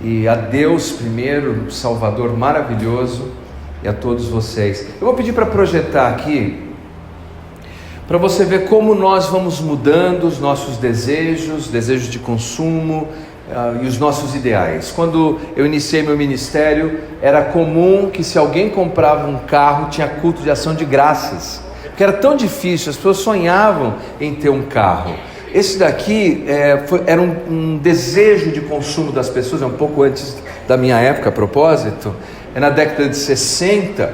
e a Deus primeiro, Salvador maravilhoso, e a todos vocês. Eu vou pedir para projetar aqui, para você ver como nós vamos mudando os nossos desejos de consumo e os nossos ideais. Quando eu iniciei meu ministério, era comum que, se alguém comprava um carro, tinha culto de ação de graças, porque era tão difícil, as pessoas sonhavam em ter um carro. Esse daqui era um desejo de consumo das pessoas, um pouco antes da minha época, a propósito. É na década de 60,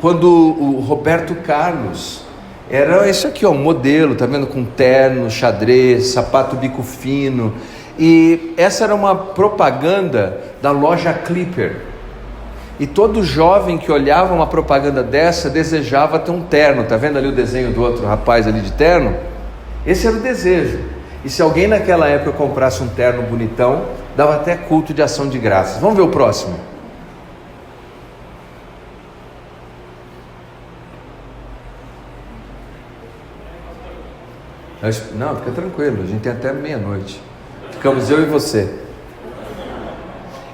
quando o Roberto Carlos era esse aqui, um modelo, tá vendo, com terno, xadrez, sapato bico fino, e essa era uma propaganda da loja Clipper, e todo jovem que olhava uma propaganda dessa desejava ter um terno. Tá vendo ali o desenho do outro rapaz ali de terno? Esse era o desejo. E se alguém naquela época comprasse um terno bonitão, dava até culto de ação de graças. Vamos ver o próximo. Não, fica tranquilo, a gente tem até meia-noite. Ficamos eu e você.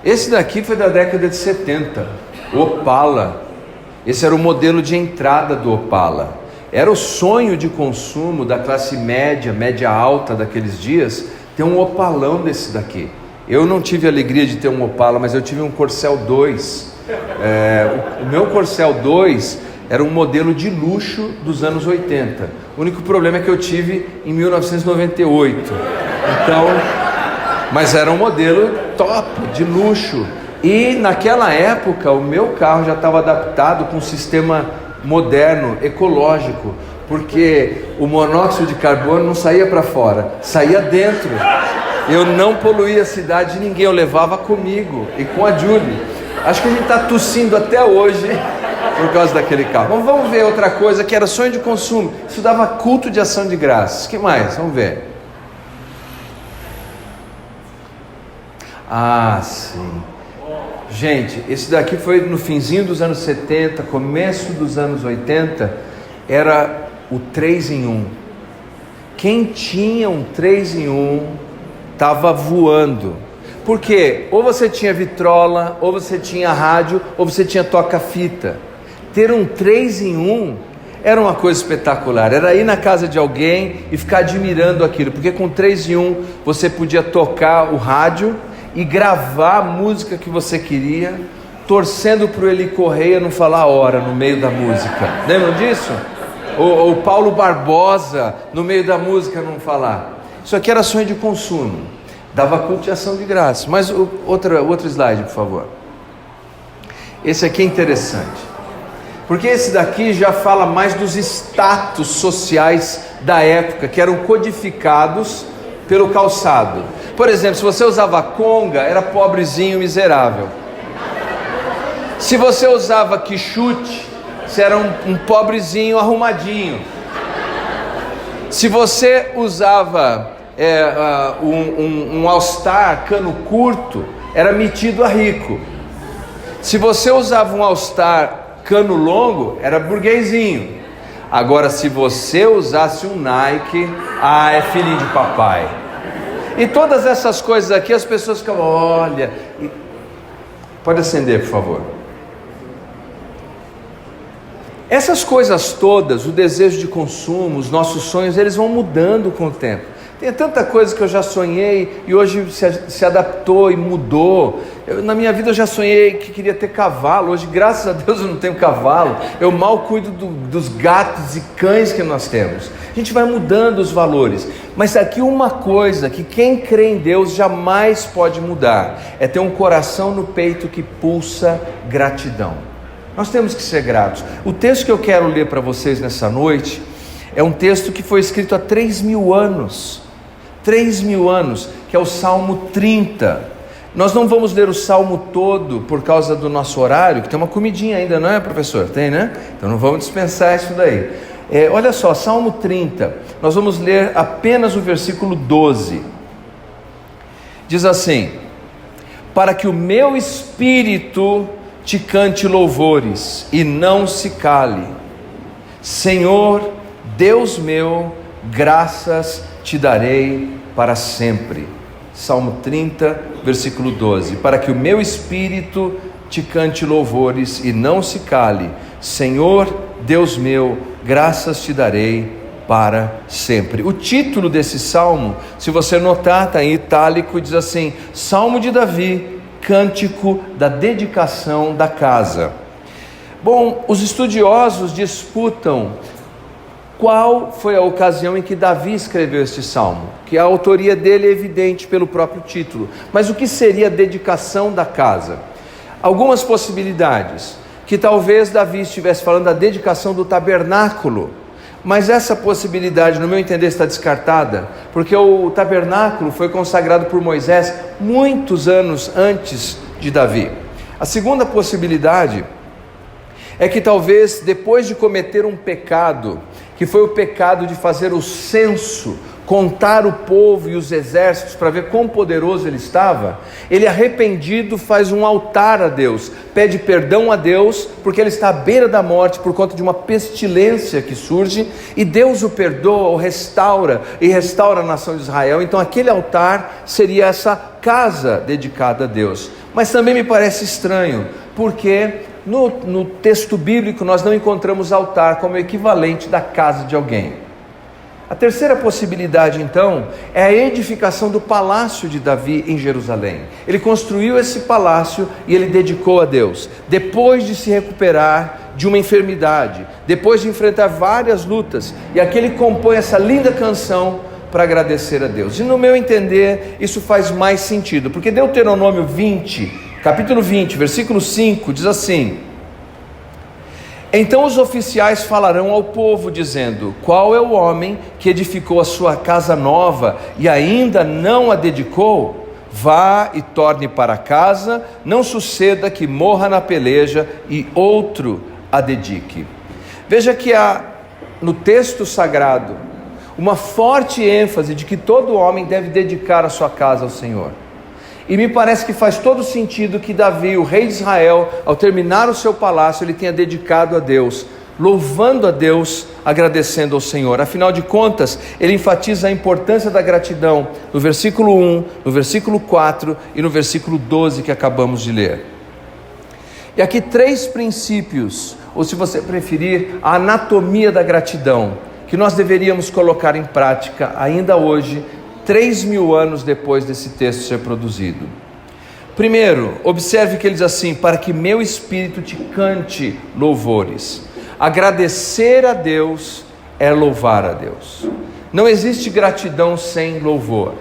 Esse daqui foi da década de 70, o Opala. Esse era o modelo de entrada do Opala. Era o sonho de consumo da classe média, média alta daqueles dias, ter um Opalão desse daqui. Eu não tive a alegria de ter um Opala, mas eu tive um Corcel 2. O meu Corcel 2 era um modelo de luxo dos anos 80. O único problema é que eu tive em 1998. Então, mas era um modelo top, de luxo. E naquela época o meu carro já estava adaptado com um sistema moderno, ecológico, porque o monóxido de carbono não saía para fora, saía dentro. Eu não poluía a cidade de ninguém, eu levava comigo e com a Julie. Acho que a gente está tossindo até hoje por causa daquele carro. Vamos ver outra coisa que era sonho de consumo. Isso dava culto de ação de graças. O que mais? Vamos ver. Ah, sim. Gente, esse daqui foi no finzinho dos anos 70, começo dos anos 80, era o 3 em 1. Quem tinha um 3 em 1 estava voando. Porque ou você tinha vitrola, ou você tinha rádio, ou você tinha toca-fita. Ter um 3 em 1 era uma coisa espetacular. Era ir na casa de alguém e ficar admirando aquilo, porque com 3 em 1 você podia tocar o rádio e gravar a música que você queria, torcendo para o Eli Correia não falar a hora no meio da música. Lembram disso? Ou Paulo Barbosa no meio da música não falar. Isso aqui era sonho de consumo, dava culto de ação de graça. Mas outro slide, por favor. Esse aqui é interessante, porque esse daqui já fala mais dos status sociais da época, que eram codificados pelo calçado. Por exemplo, se você usava conga, era pobrezinho, miserável. Se você usava quichute, você era um pobrezinho arrumadinho. Se você usava um all-star cano curto, era metido a rico. Se você usava um all-star cano longo, era burguesinho. Agora, se você usasse um Nike, é filhinho de papai. E todas essas coisas aqui, as pessoas ficam, olha. Pode acender, por favor. Essas coisas todas, o desejo de consumo, os nossos sonhos, eles vão mudando com o tempo. Tem tanta coisa que eu já sonhei e hoje se adaptou e mudou. Na minha vida eu já sonhei que queria ter cavalo. Hoje, graças a Deus, eu não tenho cavalo. Eu mal cuido dos gatos e cães que nós temos. A gente vai mudando os valores. Mas aqui uma coisa que quem crê em Deus jamais pode mudar é ter um coração no peito que pulsa gratidão. Nós temos que ser gratos. O texto que eu quero ler para vocês nessa noite é um texto que foi escrito há 3.000 anos. 3.000 anos, que é o Salmo 30. Nós não vamos ler o Salmo todo por causa do nosso horário, que tem uma comidinha ainda, não é, professor? Tem, né? Então não vamos dispensar isso daí. Olha só, Salmo 30, nós vamos ler apenas o versículo 12. Diz assim: para que o meu espírito te cante louvores e não se cale. Senhor, Deus meu, graças te darei para sempre. Salmo 30, versículo 12: para que o meu espírito te cante louvores e não se cale. Senhor, Deus meu, graças te darei para sempre. O título desse salmo, se você notar, está em itálico e diz assim: Salmo de Davi, cântico da dedicação da casa. Bom, os estudiosos disputam qual foi a ocasião em que Davi escreveu este salmo, que a autoria dele é evidente pelo próprio título. Mas o que seria a dedicação da casa? Algumas possibilidades, que talvez Davi estivesse falando da dedicação do tabernáculo, mas essa possibilidade, no meu entender, está descartada, porque o tabernáculo foi consagrado por Moisés muitos anos antes de Davi. A segunda possibilidade é que talvez depois de cometer um pecado, que foi o pecado de fazer o censo, contar o povo e os exércitos para ver quão poderoso ele estava, ele arrependido faz um altar a Deus, pede perdão a Deus, porque ele está à beira da morte por conta de uma pestilência que surge, e Deus o perdoa, o restaura, e restaura a nação de Israel. Então aquele altar seria essa casa dedicada a Deus. Mas também me parece estranho, porque no texto bíblico nós não encontramos altar como equivalente da casa de alguém. A terceira possibilidade, então, é a edificação do palácio de Davi em Jerusalém. Ele construiu esse palácio e ele dedicou a Deus, depois de se recuperar de uma enfermidade, depois de enfrentar várias lutas, e aqui ele compõe essa linda canção para agradecer a Deus. E no meu entender, isso faz mais sentido, porque Deuteronômio 20, capítulo 20, versículo 5, diz assim: então os oficiais falarão ao povo, dizendo: qual é o homem que edificou a sua casa nova e ainda não a dedicou? Vá e torne para casa, não suceda que morra na peleja e outro a dedique. Veja que há no texto sagrado uma forte ênfase de que todo homem deve dedicar a sua casa ao Senhor. E me parece que faz todo sentido que Davi, o rei de Israel, ao terminar o seu palácio, ele tenha dedicado a Deus, louvando a Deus, agradecendo ao Senhor. Afinal de contas, ele enfatiza a importância da gratidão no versículo 1, no versículo 4 e no versículo 12 que acabamos de ler. E aqui 3 princípios, ou se você preferir, a anatomia da gratidão, que nós deveríamos colocar em prática ainda hoje, 3.000 anos depois desse texto ser produzido. Primeiro, observe que ele diz assim: para que meu espírito te cante louvores. Agradecer a Deus é louvar a Deus. Não existe gratidão sem louvor.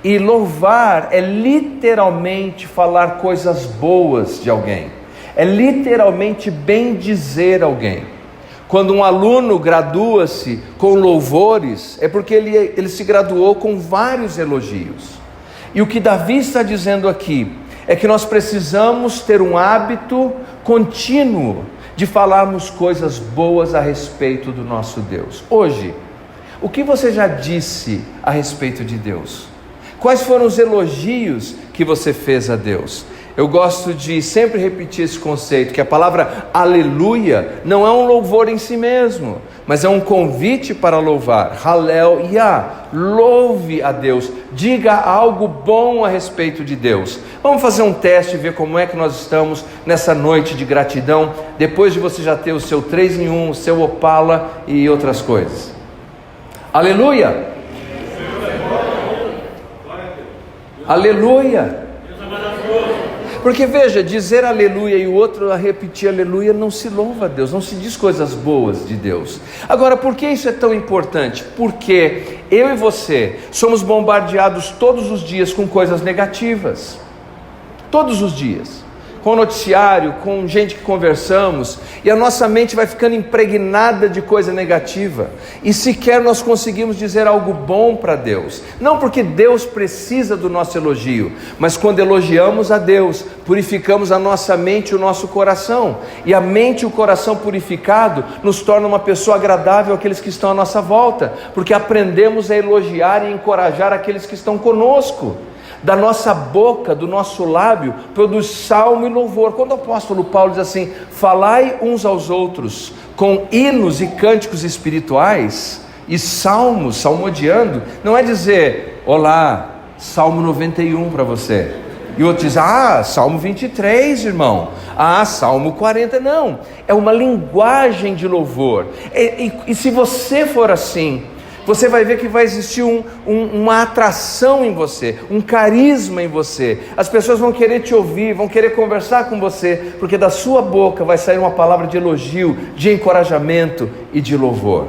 E louvar é literalmente falar coisas boas de alguém. É literalmente bendizer alguém. Quando um aluno gradua-se com louvores, é porque ele se graduou com vários elogios. E o que Davi está dizendo aqui é que nós precisamos ter um hábito contínuo de falarmos coisas boas a respeito do nosso Deus. Hoje, o que você já disse a respeito de Deus? Quais foram os elogios que você fez a Deus? Eu gosto de sempre repetir esse conceito, que a palavra aleluia não é um louvor em si mesmo, mas é um convite para louvar. Halel Yah, louve a Deus, diga algo bom a respeito de Deus. Vamos fazer um teste e ver como é que nós estamos nessa noite de gratidão, depois de você já ter o seu 3 em 1, o seu Opala e outras coisas. Aleluia! Aleluia! Porque veja, dizer aleluia e o outro a repetir aleluia não se louva a Deus, não se diz coisas boas de Deus. Agora, por que isso é tão importante? Porque eu e você somos bombardeados todos os dias com coisas negativas. Todos os dias. Com o noticiário, com gente que conversamos, e a nossa mente vai ficando impregnada de coisa negativa, e sequer nós conseguimos dizer algo bom para Deus. Não porque Deus precisa do nosso elogio, mas quando elogiamos a Deus, purificamos a nossa mente e o nosso coração, e a mente e o coração purificado nos torna uma pessoa agradável àqueles que estão à nossa volta, porque aprendemos a elogiar e encorajar aqueles que estão conosco. Da nossa boca, do nosso lábio, produz salmo e louvor. Quando o apóstolo Paulo diz assim: falai uns aos outros com hinos e cânticos espirituais, e salmos, salmodiando, não é dizer: olá, Salmo 91 para você. E outro diz, Salmo 23, irmão. Salmo 40. Não, é uma linguagem de louvor. E se você for assim, você vai ver que vai existir uma atração em você, um carisma em você. As pessoas vão querer te ouvir, vão querer conversar com você, porque da sua boca vai sair uma palavra de elogio, de encorajamento e de louvor.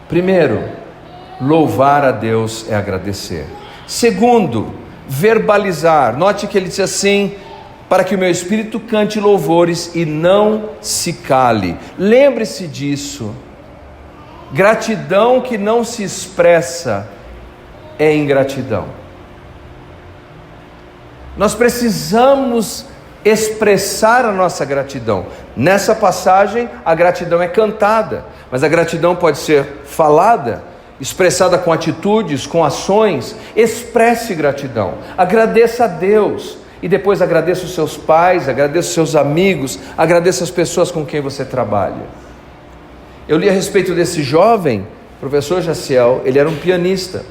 Primeiro, louvar a Deus é agradecer. Segundo, verbalizar. Note que ele diz assim: para que o meu espírito cante louvores e não se cale. Lembre-se disso. Gratidão que não se expressa é ingratidão. Nós precisamos expressar a nossa gratidão. Nessa passagem, a gratidão é cantada, mas a gratidão pode ser falada, expressada com atitudes, com ações. Expresse gratidão, agradeça a Deus, e depois agradeça os seus pais, agradeça os seus amigos, agradeça as pessoas com quem você trabalha. Eu li a respeito desse jovem, professor Jaciel. Ele era um pianista,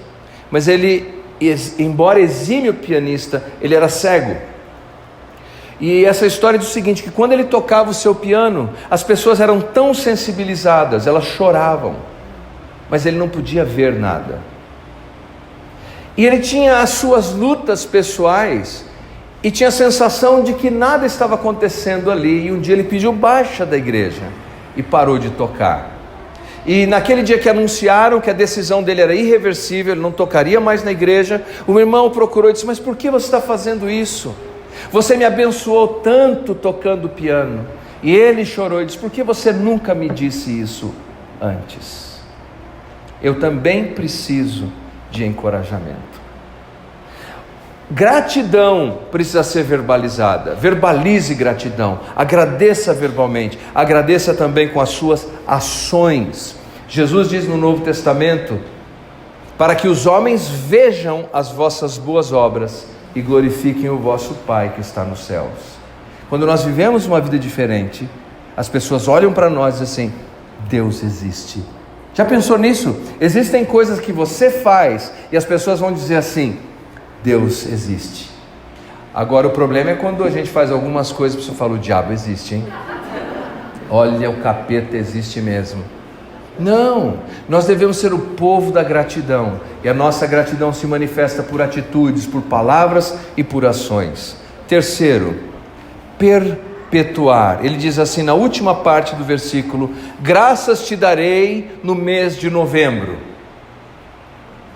mas ele, embora exímio pianista, ele era cego. E essa história diz o seguinte, que quando ele tocava o seu piano, as pessoas eram tão sensibilizadas, elas choravam, mas ele não podia ver nada. E ele tinha as suas lutas pessoais, e tinha a sensação de que nada estava acontecendo ali. E um dia ele pediu baixa da igreja e parou de tocar. E naquele dia que anunciaram que a decisão dele era irreversível, ele não tocaria mais na igreja, o meu irmão o procurou e disse: mas por que você está fazendo isso? Você me abençoou tanto tocando piano. E ele chorou e disse: por que você nunca me disse isso antes? Eu também preciso de encorajamento. Gratidão precisa ser verbalizada. Verbalize gratidão, agradeça verbalmente, agradeça também com as suas ações. Jesus diz no Novo Testamento: para que os homens vejam as vossas boas obras e glorifiquem o vosso Pai que está nos céus. Quando nós vivemos uma vida diferente, as pessoas olham para nós e dizem assim: Deus existe. Já pensou nisso? Existem coisas que você faz e as pessoas vão dizer assim: Deus existe. Agora o problema é quando a gente faz algumas coisas e a pessoa fala: o diabo existe, hein? Olha, o capeta existe mesmo. Não, nós devemos ser o povo da gratidão, e a nossa gratidão se manifesta por atitudes, por palavras e por ações. Terceiro, perpetuar. Ele diz assim na última parte do versículo: graças te darei no mês de novembro.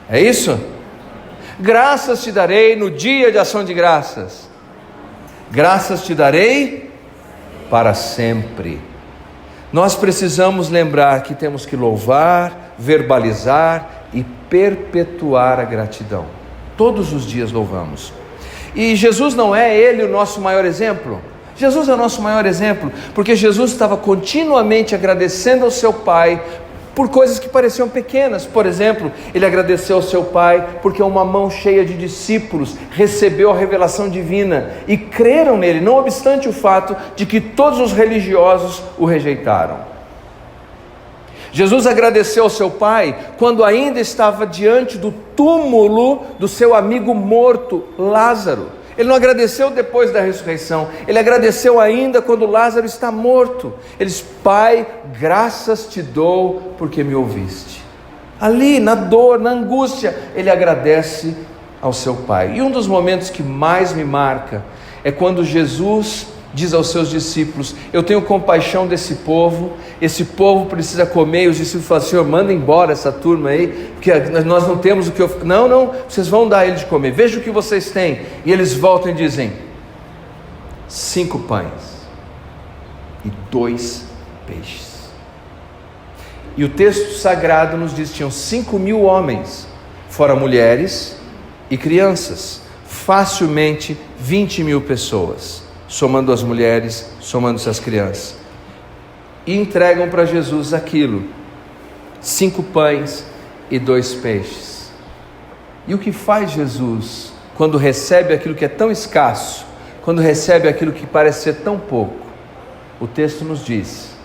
É isso? Graças te darei no dia de ação de graças. Graças te darei para sempre. Nós precisamos lembrar que temos que louvar, verbalizar e perpetuar a gratidão. Todos os dias louvamos. E Jesus não é ele o nosso maior exemplo? Jesus é o nosso maior exemplo, porque Jesus estava continuamente agradecendo ao seu Pai por coisas que pareciam pequenas. Por exemplo, ele agradeceu ao seu Pai porque uma mão cheia de discípulos recebeu a revelação divina e creram nele, não obstante o fato de que todos os religiosos o rejeitaram. Jesus agradeceu ao seu Pai quando ainda estava diante do túmulo do seu amigo morto, Lázaro. Ele não agradeceu depois da ressurreição, ele agradeceu ainda quando Lázaro está morto. Ele diz: Pai, graças te dou porque me ouviste. Ali na dor, na angústia, ele agradece ao seu Pai. E um dos momentos que mais me marca é quando Jesus diz aos seus discípulos: eu tenho compaixão desse povo, esse povo precisa comer. E os discípulos falam: Senhor, manda embora essa turma aí, porque nós não temos o que oferecer. Não, vocês vão dar a ele de comer, veja o que vocês têm. E eles voltam e dizem: 5 pães e 2 peixes. E o texto sagrado nos diz que tinham 5.000 homens, fora mulheres e crianças, facilmente 20.000 pessoas, somando as mulheres, somando-se as crianças, e entregam para Jesus aquilo: 5 pães e 2 peixes. E o que faz Jesus quando recebe aquilo que é tão escasso, quando recebe aquilo que parece ser tão pouco? O texto nos diz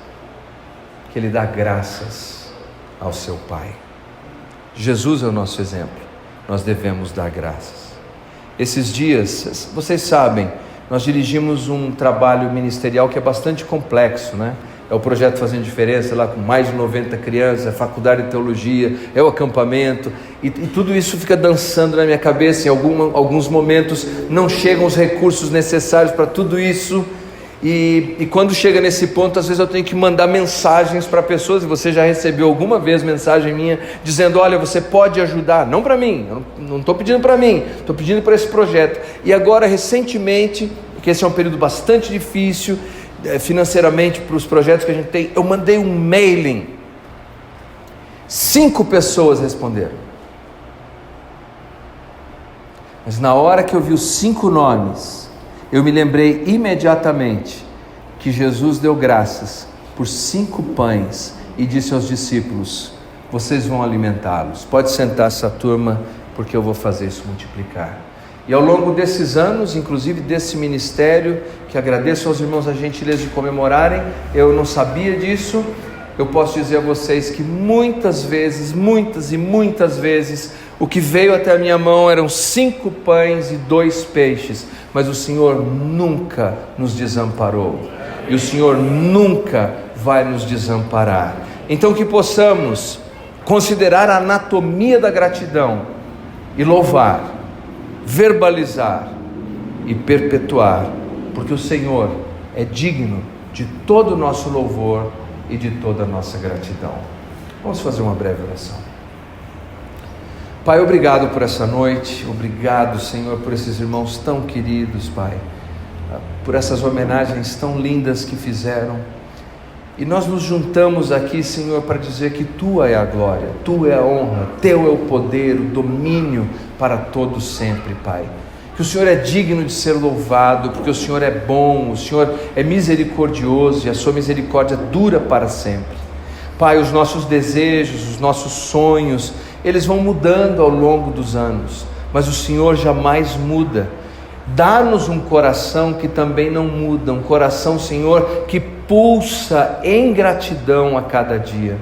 que ele dá graças ao seu Pai. Jesus é o nosso exemplo. nós devemos dar graças. Esses dias, vocês sabem, nós dirigimos um trabalho ministerial que é bastante complexo, né? É o projeto Fazendo Diferença, lá com mais de 90 crianças, a faculdade de teologia, é o acampamento, e tudo isso fica dançando na minha cabeça. Em alguns momentos não chegam os recursos necessários para tudo isso, e quando chega nesse ponto, às vezes eu tenho que mandar mensagens para pessoas, e você já recebeu alguma vez mensagem minha, dizendo: olha, você pode ajudar, não para mim, eu não estou pedindo para mim, estou pedindo para esse projeto. E agora, recentemente, porque esse é um período bastante difícil, financeiramente, para os projetos que a gente tem, eu mandei um mailing, 5 pessoas responderam, mas na hora que eu vi os 5 nomes, eu me lembrei imediatamente que Jesus deu graças por 5 pães e disse aos discípulos: vocês vão alimentá-los, pode sentar essa turma, porque eu vou fazer isso multiplicar. E ao longo desses anos, inclusive desse ministério, que agradeço aos irmãos a gentileza de comemorarem, eu não sabia disso, eu posso dizer a vocês que muitas vezes, muitas vezes, o que veio até a minha mão eram 5 pães e 2 peixes, mas o Senhor nunca nos desamparou, e o Senhor nunca vai nos desamparar. Então que possamos considerar a anatomia da gratidão e louvar, verbalizar e perpetuar, porque o Senhor é digno de todo o nosso louvor e de toda a nossa gratidão. Vamos fazer uma breve oração. Pai, obrigado por essa noite, obrigado, Senhor, por esses irmãos tão queridos, Pai, por essas homenagens tão lindas que fizeram, e nós nos juntamos aqui, Senhor, para dizer que Tua é a glória, Tua é a honra, Teu é o poder, o domínio para todos sempre, Pai. Que o Senhor é digno de ser louvado, porque o Senhor é bom, o Senhor é misericordioso e a Sua misericórdia dura para sempre. Pai, os nossos desejos, os nossos sonhos, eles vão mudando ao longo dos anos, mas o Senhor jamais muda. Dá-nos um coração que também não muda, um coração, Senhor, que pulsa em gratidão a cada dia,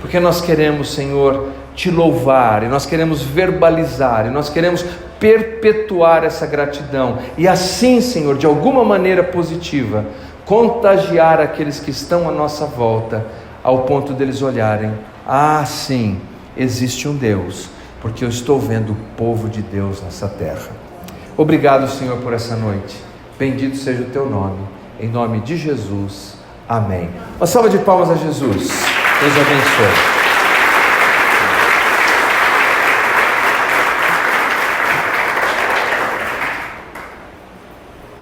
porque nós queremos, Senhor, Te louvar, e nós queremos verbalizar, e nós queremos perpetuar essa gratidão, e assim, Senhor, de alguma maneira positiva, contagiar aqueles que estão à nossa volta, ao ponto deles olharem: ah, sim, existe um Deus, porque eu estou vendo o povo de Deus nessa terra. Obrigado, Senhor, por essa noite. Bendito seja o Teu nome. Em nome de Jesus. Amém. Uma salva de palmas a Jesus. Deus abençoe.